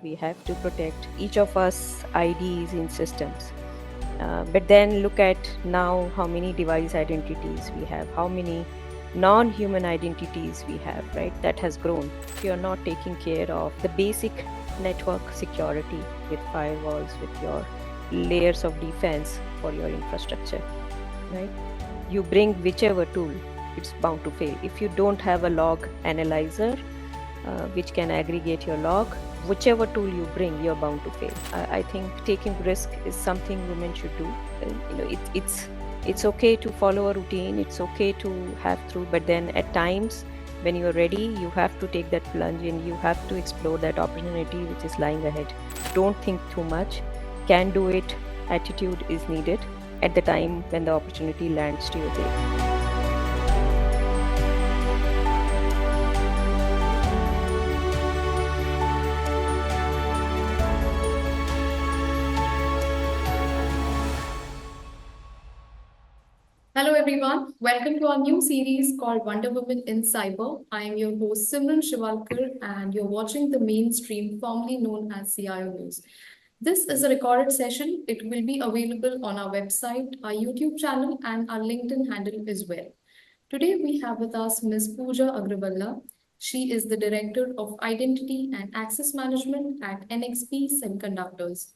We have to protect each of us IDs in systems. But then look at now how many device identities we have, how many non-human identities we have, right? That has grown. If you're not taking care of the basic network security with firewalls, with your layers of defense for your infrastructure, right? You bring whichever tool, it's bound to fail. If you don't have a log analyzer, which can aggregate your log, whichever tool you bring, you're bound to fail. I think taking risk is something women should do. It's okay to follow a routine. It's okay to have through, but then at times when you're ready, you have to take that plunge and you have to explore that opportunity which is lying ahead. Don't think too much. Can do it. Attitude is needed at the time when the opportunity lands to your table. Hello, everyone. Welcome to our new series called Wonder Woman in Cyber. I am your host, Simran Shiwalkar, and you're watching the mainstream, formerly known as CIO News. This is a recorded session. It will be available on our website, our YouTube channel, and our LinkedIn handle as well. Today, we have with us Ms. Pooja Agrawalla. She is the Director of Identity and Access Management at NXP Semiconductors.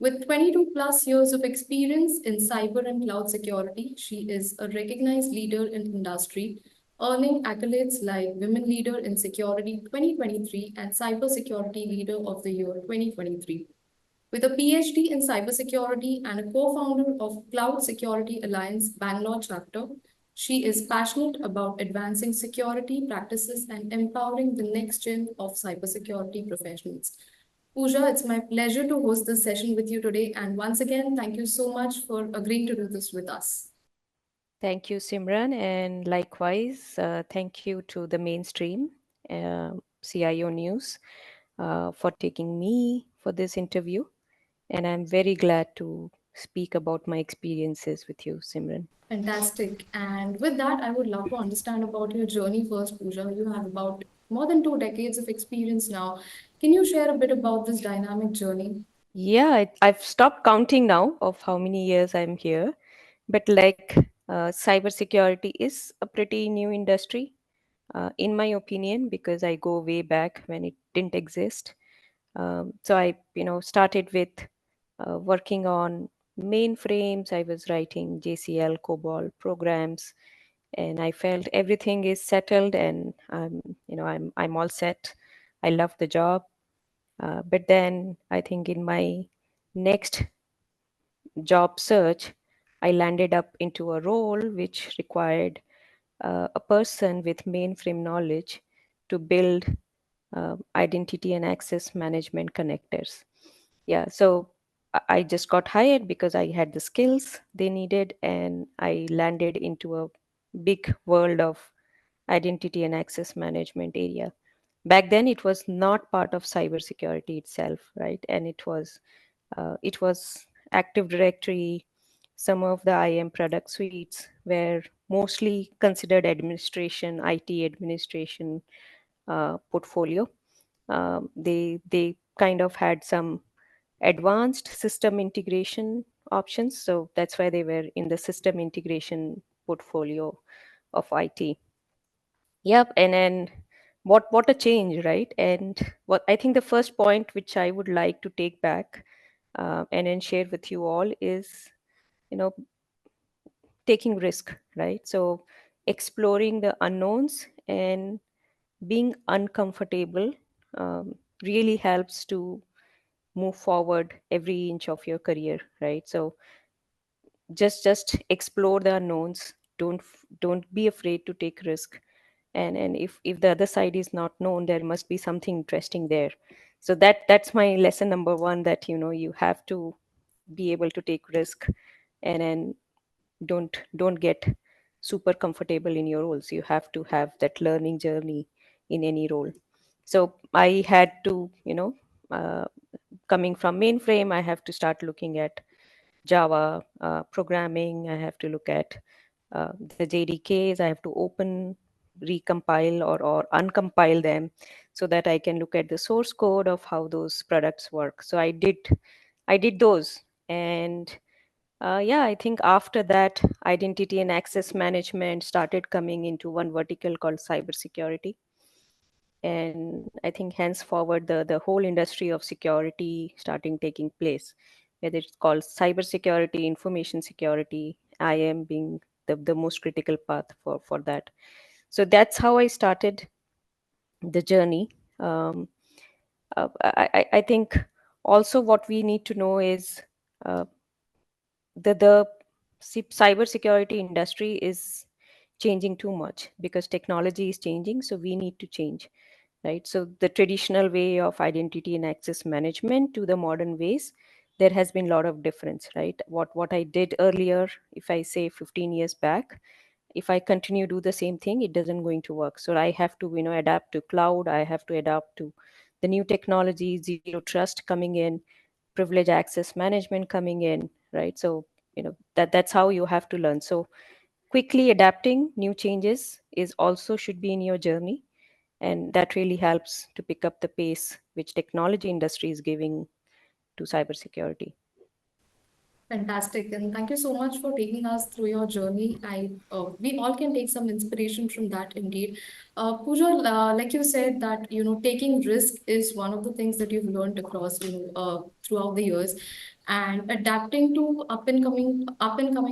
With 22 plus years of experience in cyber and cloud security, she is a recognized leader in industry, earning accolades like Women Leader in Security 2023 and Cybersecurity Leader of the Year 2023. With a PhD in cybersecurity and a co-founder of Cloud Security Alliance Bangalore chapter, she is passionate about advancing security practices and empowering the next gen of cybersecurity professionals. Pooja, it's my pleasure to host this session with you today. And once again, thank you so much for agreeing to do this with us. Thank you, Simran. And likewise, thank you to the mainstream CIO News for taking me for this interview. And I'm very glad to speak about my experiences with you, Simran. Fantastic. And with that, I would love to understand about your journey first, Pooja. You have about more than 2 decades of experience now. Can you share a bit about this dynamic journey? Yeah, I've stopped counting now of how many years I'm here. But like cybersecurity is a pretty new industry, in my opinion, because I go way back when it didn't exist. So I, started with working on mainframes. I was writing JCL, COBOL programs, and I felt everything is settled, and I'm all set. I love the job, but then I think in my next job search, I landed up into a role which required a person with mainframe knowledge to build identity and access management connectors. Yeah, so I just got hired because I had the skills they needed, and I landed into a big world of identity and access management area. Back then, it was not part of cybersecurity itself, right? And it was Active Directory. Some of the IM product suites were mostly considered administration, IT administration portfolio. They kind of had some advanced system integration options, so that's why they were in the system integration portfolio of IT. Yep, and then what a change, right? And what I think the first point which I would like to take back and then share with you all is, you know, taking risk, right? So exploring the unknowns and being uncomfortable really helps to move forward every inch of your career, right? So just explore the unknowns. Don't be afraid to take risk, and if the other side is not known, there must be something interesting there. So that's my lesson number one, that you have to be able to take risk, and then don't get super comfortable in your roles. You have to have that learning journey in any role. So I had to, uh, coming from mainframe, I have to start looking at Java programming. I have to look at the JDKs. I have to open, recompile, or uncompile them. so that I can look at the source code of how those products work. So I did those. And yeah, I think after that, identity and access management started coming into one vertical called cybersecurity. And I think henceforward, the whole industry of security starting taking place, whether it's called cybersecurity, information security, IAM being the most critical path for that. So that's how I started the journey. Um, I think also what we need to know is uh, the cybersecurity industry is changing too much because technology is changing, so we need to change, right? So the traditional way of identity and access management to the modern ways, there has been a lot of difference, right? What I did earlier, if I say 15 years back, if I continue do the same thing, it doesn't going to work. So I have to, adapt to cloud. I have to adapt to the new technology, zero trust coming in, privilege access management coming in, right? So that's how you have to learn. So quickly adapting new changes is also should be in your journey, and that really helps to pick up the pace which technology industry is giving to cybersecurity. Fantastic, and thank you so much for taking us through your journey. We all can take some inspiration from that, indeed. Pooja, like you said, that taking risk is one of the things that you've learned across throughout the years, and adapting to up and coming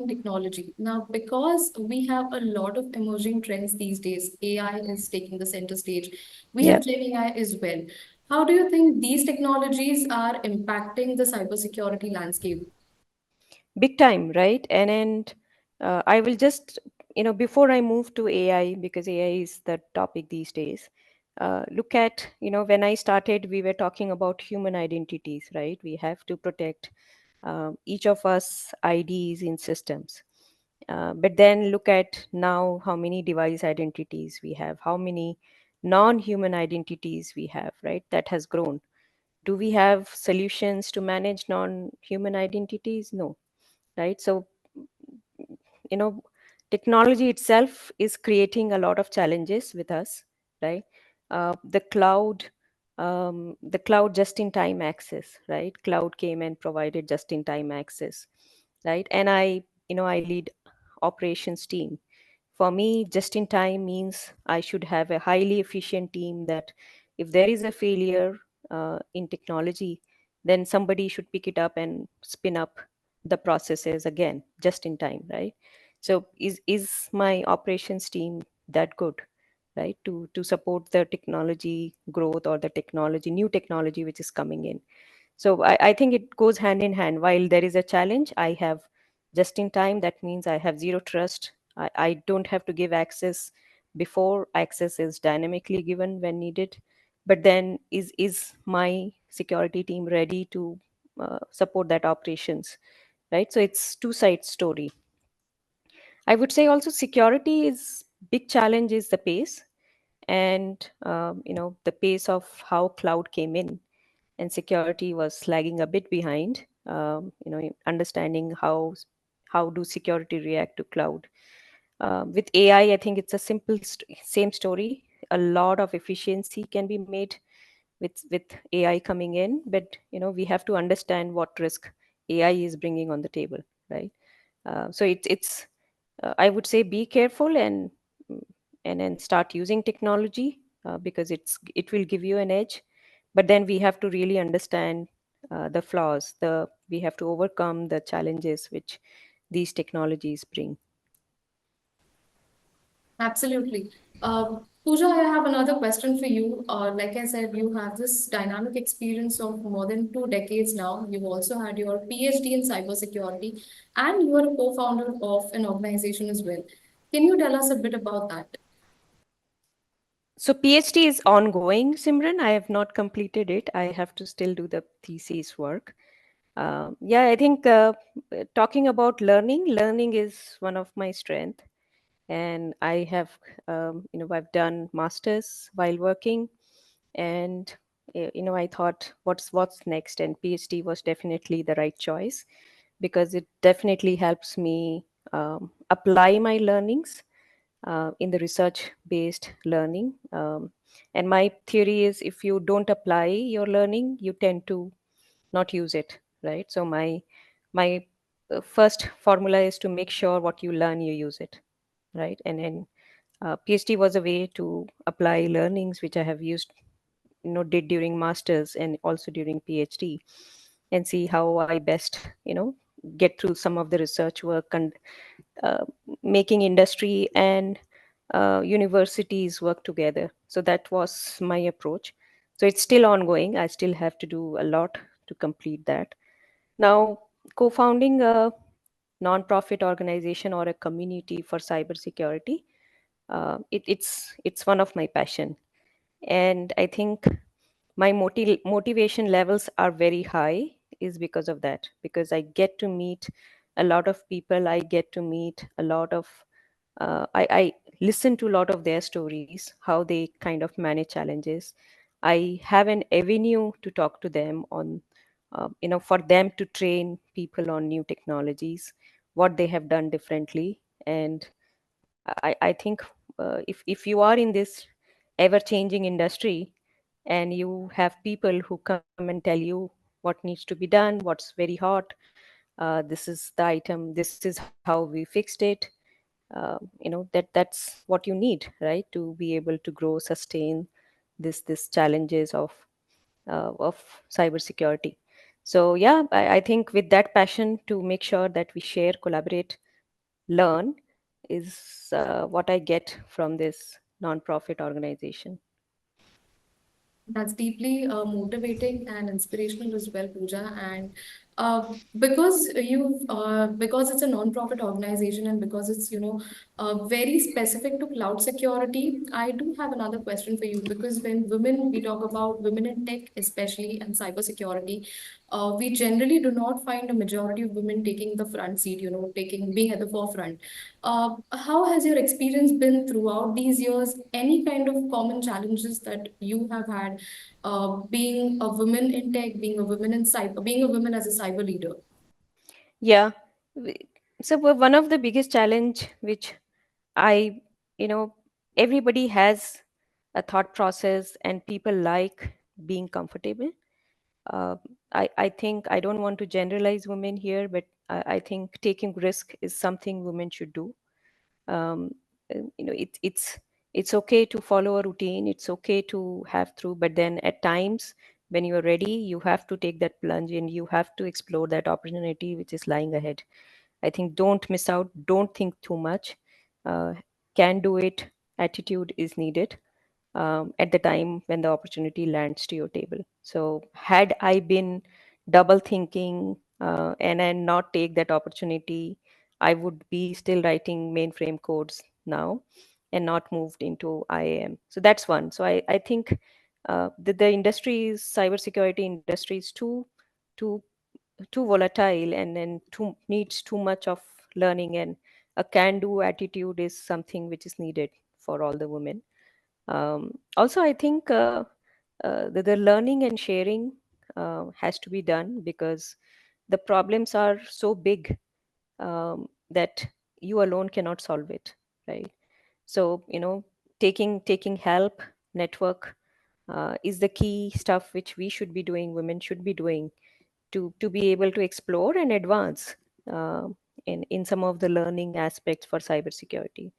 technology. Now, because we have a lot of emerging trends these days, AI is taking the center stage. We have Yeah, Gen AI as well. How do you think these technologies are impacting the cybersecurity landscape? big time, right? And I will just, before I move to AI, because AI is the topic these days, look at, when I started, we were talking about human identities, right? We have to protect each of us IDs in systems. But then look at now how many device identities we have, how many non-human identities we have, right? That has grown. Do we have solutions to manage non-human identities? No, right? So you know technology itself is creating a lot of challenges with us, right? The cloud just in time access, right? Cloud came and provided just in time access, right? And I lead operations team. For me, just in time means I should have a highly efficient team that if there is a failure in technology, then somebody should pick it up and spin up the processes again just in time, right? So is my operations team that good, right, to support the technology growth or the technology new technology which is coming in? So I think it goes hand in hand. While there is a challenge, I have just in time. That means I have zero trust. I don't have to give access before. Access is dynamically given when needed. But then is my security team ready to support that operations, right? So it's two-side story. I would say also security is big challenge is the pace, and the pace of how cloud came in, and security was lagging a bit behind. Understanding how do security react to cloud. With AI, I think it's a simple same story. A lot of efficiency can be made with AI coming in, but we have to understand what risk AI is bringing on the table, right? So it's I would say be careful and then start using technology because it will give you an edge. But then we have to really understand the flaws. We have to overcome the challenges which these technologies bring. Absolutely. Pooja, I have another question for you. Like I said, you have this dynamic experience of more than 2 decades now. You've also had your PhD in cybersecurity, and you are a co-founder of an organization as well. Can you tell us a bit about that? So PhD is ongoing, Simran. I have not completed it. I have to still do the thesis work. Yeah, I think talking about learning is one of my strength, and I have I've done masters while working, and I thought what's next, and PhD was definitely the right choice because it definitely helps me apply my learnings in the research based learning. And my theory is, if you don't apply your learning, you tend to not use it, right? So my first formula is to make sure what you learn, you use it, right? And then PhD was a way to apply learnings which I have used, did during masters and also during PhD, and see how I best, get through some of the research work and uh, making industry and universities work together. So that was my approach. So it's still ongoing. I still have to do a lot to complete that. Now, co-founding a non-profit organization or a community for cybersecurity, it's one of my passion, and I think my motivation levels are very high is because of that, because I get to meet a lot of people. I get to meet a lot of I listen to a lot of their stories, how they kind of manage challenges. I have an avenue to talk to them on, for them to train people on new technologies, what they have done differently. And I think if you are in this ever changing industry, and you have people who come and tell you what needs to be done, what's very hot, this is the item, this is how we fixed it, that's what you need, right, to be able to grow, sustain this challenges of cybersecurity. So yeah, I think with that passion to make sure that we share, collaborate, learn is what I get from this nonprofit organization. That's deeply motivating and inspirational as well, Pooja. And because it's a non-profit organization and because it's very specific to cloud security, I do have another question for you. Because when we talk about women in tech, especially and cybersecurity, we generally do not find a majority of women taking the front seat. Taking being at the forefront. How has your experience been throughout these years? Any kind of common challenges that you have had, being a woman in tech, being a woman in cyber, being a woman as a cyber leader? Yeah. w- so one of the biggest challenge which I, you know, everybody has a thought process and people like being comfortable. Uh, I think I don't want to generalize women here, but I think taking risk is something women should do. um, it's okay to follow a routine, it's okay to have through, but then at times when you are ready, you have to take that plunge and you have to explore that opportunity which is lying ahead. I think don't miss out, don't think too much. uh, can do it attitude is needed at the time when the opportunity lands to your table. So had I been double thinking and not take that opportunity, I would be still writing mainframe codes now and not moved into IAM. So that's one. So I think the industry is, cybersecurity industry is too too volatile, and then too needs too much of learning, and a can do attitude is something which is needed for all the women. Also, I think the learning and sharing has to be done, because the problems are so big that you alone cannot solve it, right? So taking help, network is the key stuff which we should be doing, women should be doing, to be able to explore and advance uh, in some of the learning aspects for cybersecurity.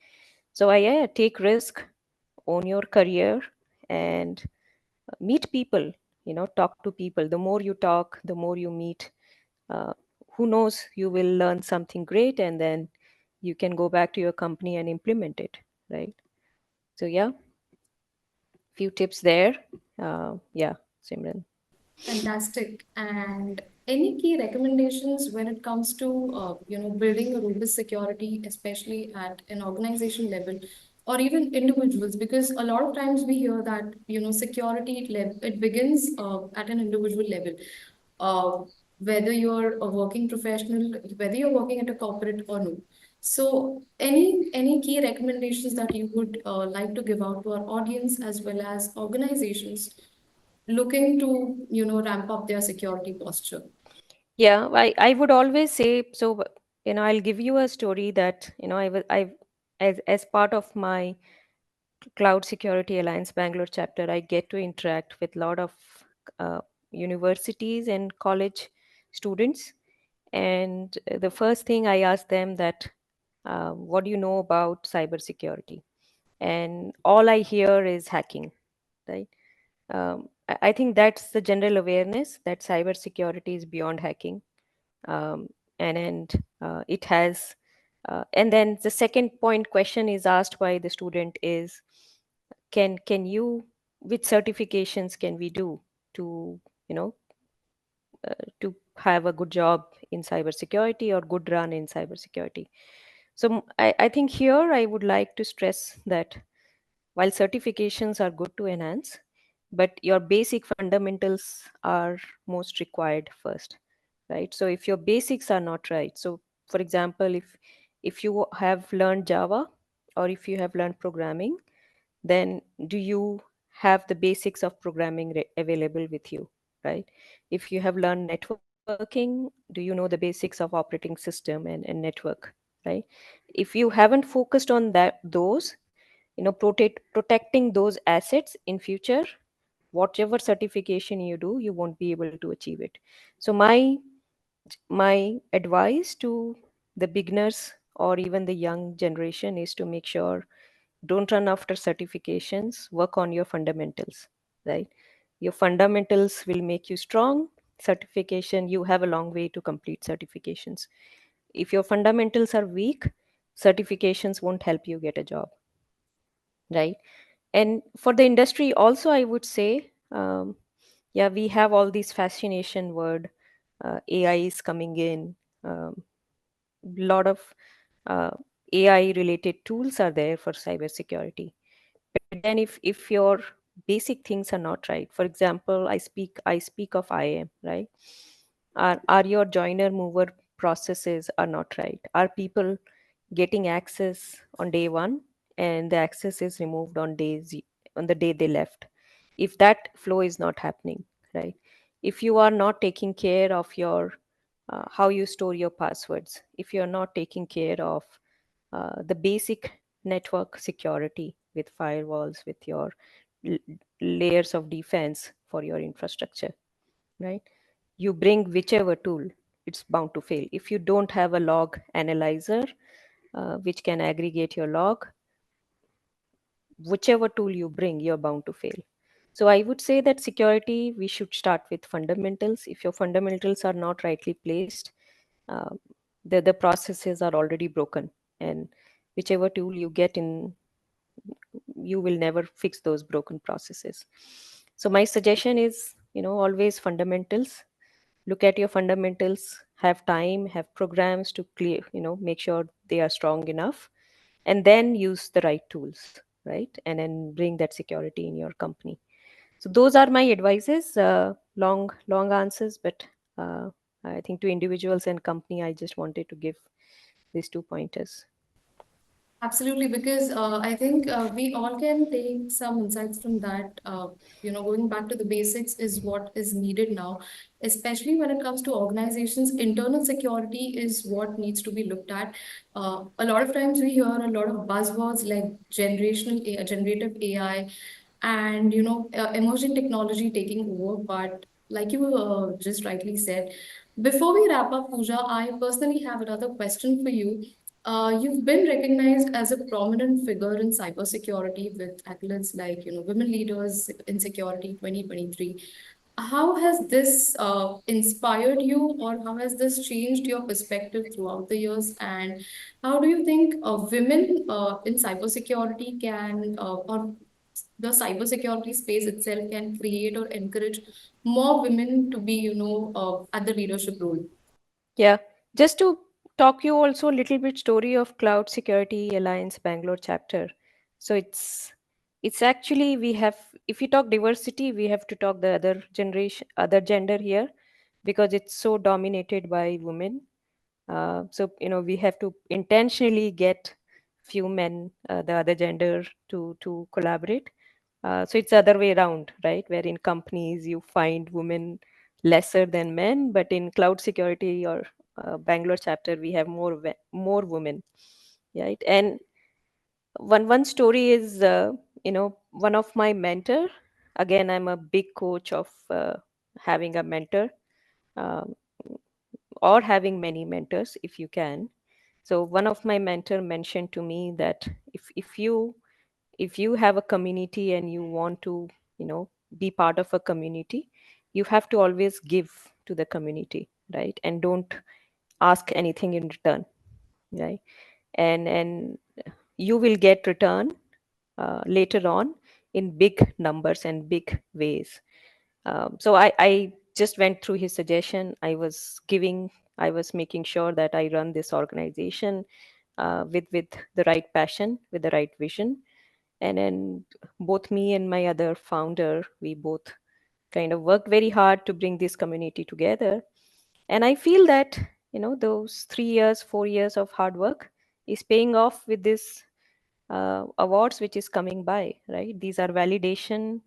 So I yeah, take risk, own your career, and meet people. Talk to people. The more you talk, the more you meet. Uh, who knows? You will learn something great, and then you can go back to your company and implement it. Right. So yeah, few tips there. Yeah, Simran. Fantastic. And any key recommendations when it comes to building a robust security, especially at an organization level or even individuals? Because a lot of times we hear that security it begins at an individual level. Uh, Whether you're a working professional, whether you're working at a corporate or no. So, any key recommendations that you would like to give out to our audience as well as organizations looking to ramp up their security posture? Yeah, I would always say so. I'll give you a story that I was I as part of my Cloud Security Alliance Bangalore chapter, I get to interact with a lot of uh, universities and college students. And the first thing I ask them that, what do you know about cybersecurity? And all I hear is hacking, right? I think that's the general awareness that cybersecurity is beyond hacking, um, and it has. And then the second point question is asked by the student is, can you, which certifications can we do to, you know, to have a good job in cybersecurity or good run in cybersecurity? So I think here I would like to stress that while certifications are good to enhance, but your basic fundamentals are most required first, right? So if your basics are not right, so for example, if you have learned Java or if you have learned programming, then do you have the basics of programming available with you, right? If you have learned networking, do you know the basics of operating system and network, right? If you haven't focused on those, protecting those assets in future, whatever certification you do, you won't be able to achieve it. So my advice to the beginners or even the young generation is to make sure, don't run after certifications, work on your fundamentals, right? Your fundamentals will make you strong. Certification, you have a long way to complete certifications. If your fundamentals are weak, certifications won't help you get a job, right? And for the industry also, I would say, yeah, we have all these fascination word, AI is coming in, lot of uh, AI related tools are there for cybersecurity. But then if your basic things are not right, for example, I speak of IAM, right? Are your joiner mover processes are not right? Are people getting access on day one and the access is removed on the day they left? If that flow is not happening, right? If you are not taking care of your how you store your passwords, if you're not taking care of the basic network security with firewalls, with your l- layers of defense for your infrastructure, right? You bring whichever tool, it's bound to fail. If you don't have a log analyzer which can aggregate your log, whichever tool you bring, you're bound to fail. So I would say that security, we should start with fundamentals. If your fundamentals are not rightly placed, uh, the processes are already broken, and whichever tool you get in, you will never fix those broken processes. So my suggestion is, always fundamentals. Look at your fundamentals, have time, have programs to clear, make sure they are strong enough, and then use the right tools, right? And then bring that security in your company. So those are my advices. Long answers, but uh, I think to individuals and company, I just wanted to give these 2 pointers. Absolutely, because I think we all can take some insights from that. Going back to the basics is what is needed now, especially when it comes to organizations. Internal security is what needs to be looked at. A lot of times we hear a lot of buzzwords like generative AI, and emerging technology taking over. But like you just rightly said, before we wrap up, Pooja, I personally have another question for you. You've been recognized as a prominent figure in cybersecurity with accolades like, Women Leaders in Security 2023. How has this inspired you, or how has this changed your perspective throughout the years? And how do you think women in cybersecurity can, or the cybersecurity space itself can create or encourage more women to be, at the leadership role? Yeah, just to talk you also a little bit story of Cloud Security Alliance Bangalore chapter. So it's actually, we have, if you talk diversity, we have to talk the other generation, other gender here, because it's so dominated by women. So we have to intentionally get few men, the other gender, to collaborate. So it's the other way around, right? Where in companies you find women lesser than men, but in cloud security or Bangalore chapter, we have more women, right? And one story is one of my mentor, again, I'm a big coach of having a mentor, um, or having many mentors if you can. So one of my mentor mentioned to me that if you have a community and you want to, be part of a community, you have to always give to the community, right? And don't ask anything in return, right? And you will get return later on in big numbers and big ways. So I just went through his suggestion. I was making sure that I run this organization with the right passion, with the right vision. And then both me and my other founder, we both kind of worked very hard to bring this community together. And I feel that, those 3 years, 4 years of hard work is paying off with this awards which is coming by, right? These are validation,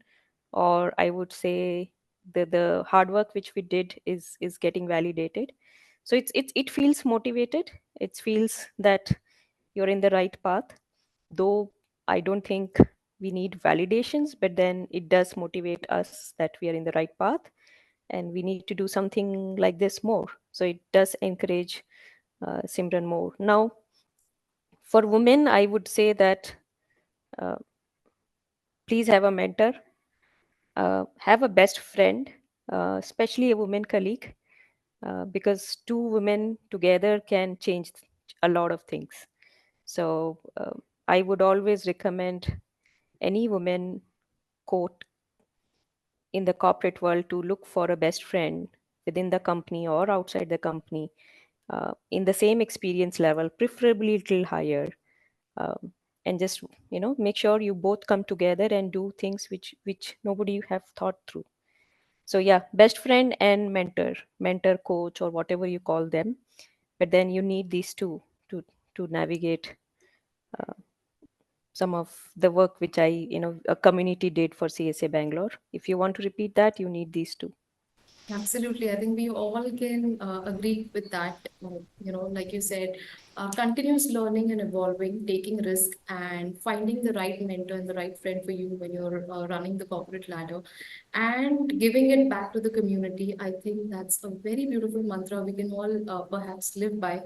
or I would say the hard work which we did is getting validated. So it feels motivated. It feels that you're in the right path, though I don't think we need validations, but then it does motivate us that we are in the right path and we need to do something like this more. So it does encourage Simran more. Now, for women, I would say that uh, please have a mentor, have a best friend, especially a woman colleague, because two women together can change a lot of things. So I would always recommend any woman quote in the corporate world to look for a best friend within the company or outside the company, in the same experience level, preferably a little higher, um, and just make sure you both come together and do things which nobody have thought through. So yeah, best friend and mentor, coach, or whatever you call them, but then you need these two to navigate some of the work which a community did for CSA Bangalore. If you want to repeat that, you need these two. Absolutely. I think we all can agree with that. Like you said, continuous learning and evolving, taking risk, and finding the right mentor and the right friend for you when you're running the corporate ladder and giving it back to the community. I think that's a very beautiful mantra we can all perhaps live by.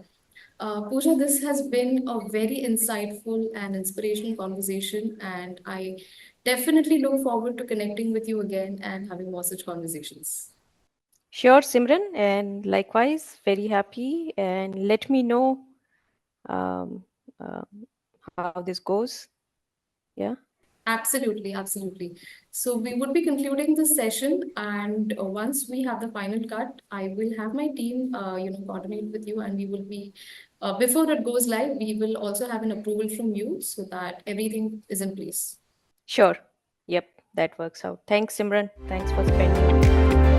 Pooja, this has been a very insightful and inspirational conversation, and I definitely look forward to connecting with you again and having more such conversations. Sure, Simran, and likewise, very happy. And let me know um, uh, how this goes. Yeah. Absolutely, absolutely. So we would be concluding this session, and once we have the final cut, I will have my team, coordinate with you, and we will be, before it goes live, we will also have an approval from you so that everything is in place. Sure. Yep, that works out. Thanks, Simran. Thanks for spending.